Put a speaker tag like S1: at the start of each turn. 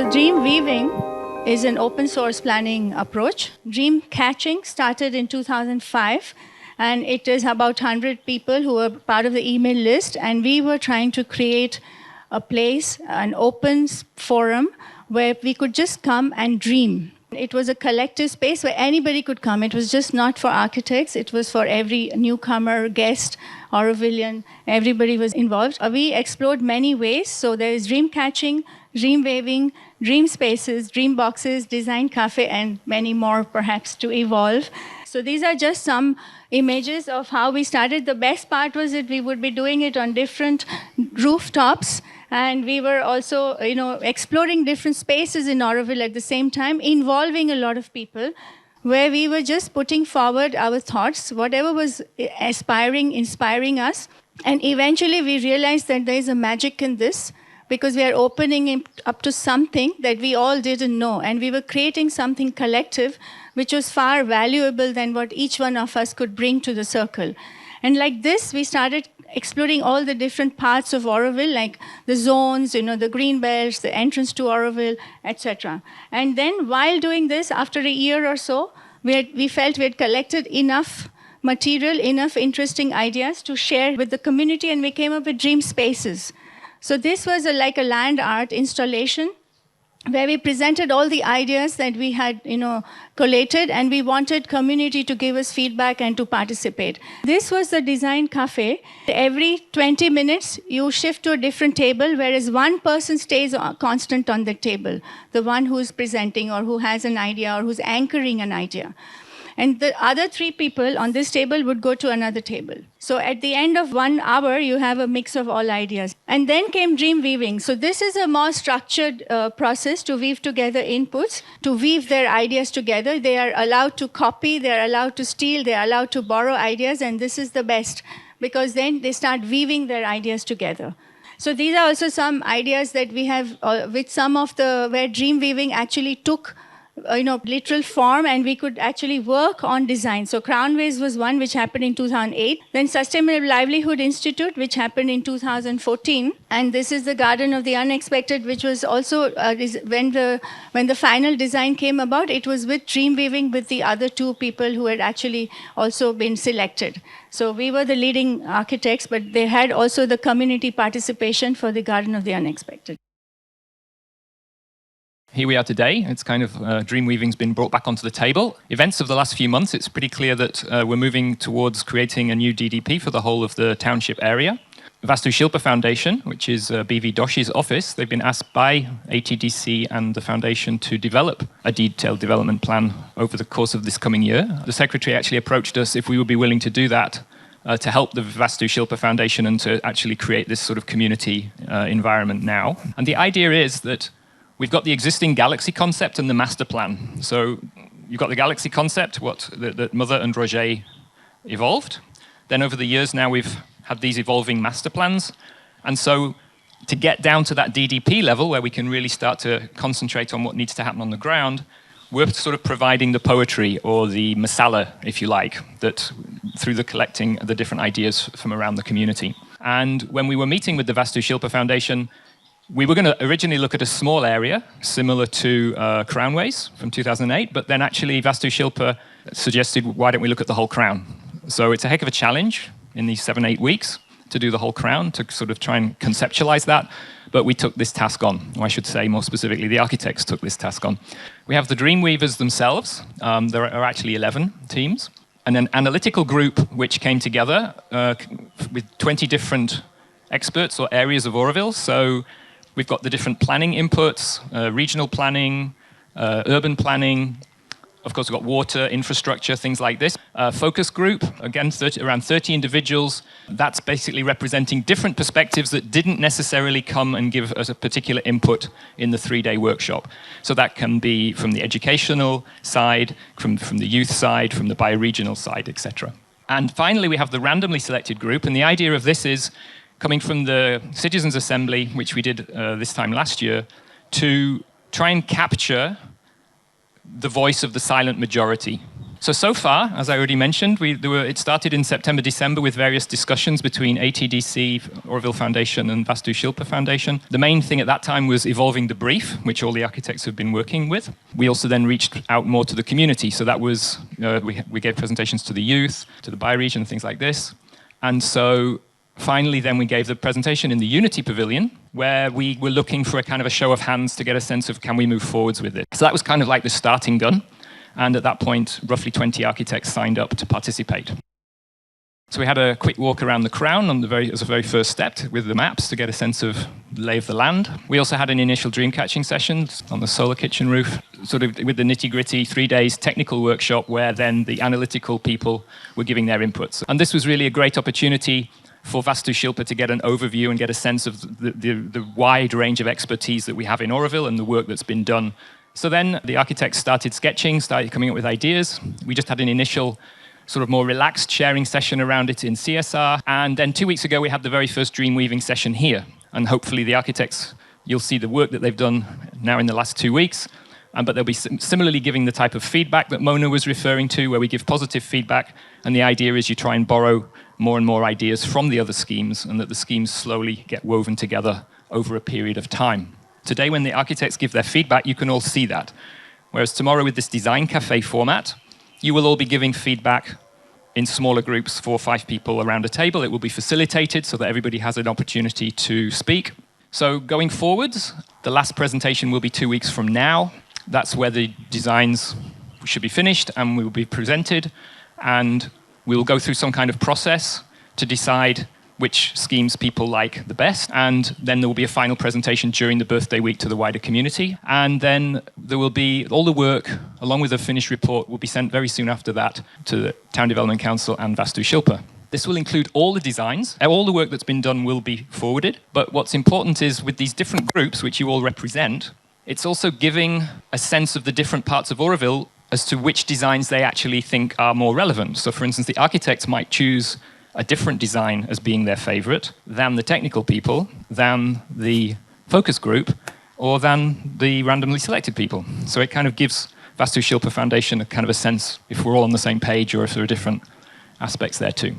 S1: So dream weaving is an open source planning approach. Dream catching started in 2005, and it is about 100 people who were part of the email list, and we were trying to create a place, an open forum where we could just come and dream. It was a collective space where anybody could come. It was just not for architects. It was for every newcomer, guest, Aurovillian. Everybody was involved. We explored many ways. So there is dream catching, dream weaving, dream spaces, dream boxes, design cafe, and many more perhaps to evolve. So these are just some images of how we started. The best part was that we would be doing it on different rooftops. And we were also, exploring different spaces in Auroville at the same time, involving a lot of people, where we were just putting forward our thoughts, whatever was inspiring us. And eventually we realized that there is a magic in this, because we are opening it up to something that we all didn't know. And we were creating something collective, which was far valuable than what each one of us could bring to the circle. And like this, we started exploring all the different parts of Auroville, like the zones, the green belts, the entrance to Auroville, etc. And then while doing this, after a year or so, we felt we had collected enough material, enough interesting ideas to share with the community, and we came up with dream spaces. So this was like a land art installation where we presented all the ideas that we had, collated, and we wanted community to give us feedback and to participate. This was the design cafe. Every 20 minutes, you shift to a different table, whereas one person stays constant on the table, the one who's presenting or who has an idea or who's anchoring an idea. And the other 3 people on this table would go to another table. So at the end of 1 hour, you have a mix of all ideas. And then came dream weaving. So this is a more structured process to weave together inputs, to weave their ideas together. They are allowed to copy, they are allowed to steal, they are allowed to borrow ideas, and this is the best, because then they start weaving their ideas together. So these are also some ideas that we have with some of where dream weaving actually took literal form, and we could actually work on design. So Crownways was one which happened in 2008. Then Sustainable Livelihood Institute, which happened in 2014. And this is the Garden of the Unexpected, which was also, when the final design came about, it was with dream weaving with the other 2 people who had actually also been selected. So we were the leading architects, but they had also the community participation for the Garden of the Unexpected.
S2: Here we are today. It's kind of dream weaving's been brought back onto the table. Events of the last few months, it's pretty clear that we're moving towards creating a new DDP for the whole of the township area. Vastu Shilpa Foundation, which is BV Doshi's office, they've been asked by ATDC and the foundation to develop a detailed development plan over the course of this coming year. The secretary actually approached us if we would be willing to do that to help the Vastu Shilpa Foundation and to actually create this sort of community environment now. And the idea is that we've got the existing Galaxy concept and the master plan. So you've got the Galaxy concept, that Mother and Roger evolved. Then over the years now we've had these evolving master plans. And so to get down to that DDP level where we can really start to concentrate on what needs to happen on the ground, we're sort of providing the poetry or the masala, if you like, that through the collecting the different ideas from around the community. And when we were meeting with the Vastu Shilpa Foundation, we were going to originally look at a small area, similar to Crownways from 2008, but then actually Vastu Shilpa suggested, why don't we look at the whole crown? So it's a heck of a challenge in these 7-8 weeks to do the whole crown, to sort of try and conceptualize that, but we took this task on, or I should say more specifically, the architects took this task on. We have the Dreamweavers themselves. There are actually 11 teams, and an analytical group which came together with 20 different experts or areas of Auroville. So we've got the different planning inputs, regional planning, urban planning. Of course, we've got water, infrastructure, things like this. Focus group, again, around 30 individuals. That's basically representing different perspectives that didn't necessarily come and give us a particular input in the 3-day workshop. So that can be from the educational side, from the youth side, from the bioregional side, etc. And finally, we have the randomly selected group. And the idea of this is coming from the Citizens Assembly, which we did this time last year, to try and capture the voice of the silent majority. So far, as I already mentioned, it started in September, December with various discussions between ATDC, Oroville Foundation, and Vastu Shilpa Foundation. The main thing at that time was evolving the brief, which all the architects have been working with. We also then reached out more to the community. So that was, we gave presentations to the youth, to the bioregion, things like this. And so finally, then we gave the presentation in the Unity Pavilion, where we were looking for a kind of a show of hands to get a sense of, can we move forwards with it? So that was kind of like the starting gun. And at that point, roughly 20 architects signed up to participate. So we had a quick walk around the Crown as a very first step with the maps to get a sense of the lay of the land. We also had an initial dream catching session on the solar kitchen roof, sort of with the nitty-gritty 3 days technical workshop where then the analytical people were giving their inputs. And this was really a great opportunity for Vastu Shilpa to get an overview and get a sense of the wide range of expertise that we have in Oroville and the work that's been done. So then the architects started sketching, started coming up with ideas. We just had an initial sort of more relaxed sharing session around it in CSR. And then 2 weeks ago, we had the very first dream weaving session here. And hopefully the architects, you'll see the work that they've done now in the last 2 weeks. But they'll be similarly giving the type of feedback that Mona was referring to, where we give positive feedback. And the idea is you try and borrow more and more ideas from the other schemes, and that the schemes slowly get woven together over a period of time. Today, when the architects give their feedback, you can all see that. Whereas tomorrow, with this design cafe format, you will all be giving feedback in smaller groups, 4 or 5 people around a table. It will be facilitated so that everybody has an opportunity to speak. So going forwards, the last presentation will be 2 weeks from now. That's where the designs should be finished and will be presented. And we will go through some kind of process to decide which schemes people like the best, and then there will be a final presentation during the birthday week to the wider community, and then there will be all the work, along with a finished report, will be sent very soon after that to the Town Development Council and Vastu Shilpa. This will include all the designs, all the work that's been done will be forwarded, but what's important is with these different groups, which you all represent, it's also giving a sense of the different parts of Oroville as to which designs they actually think are more relevant. So for instance, the architects might choose a different design as being their favorite than the technical people, than the focus group, or than the randomly selected people. So it kind of gives Vastu Shilpa Foundation a kind of a sense if we're all on the same page or if there are different aspects there too.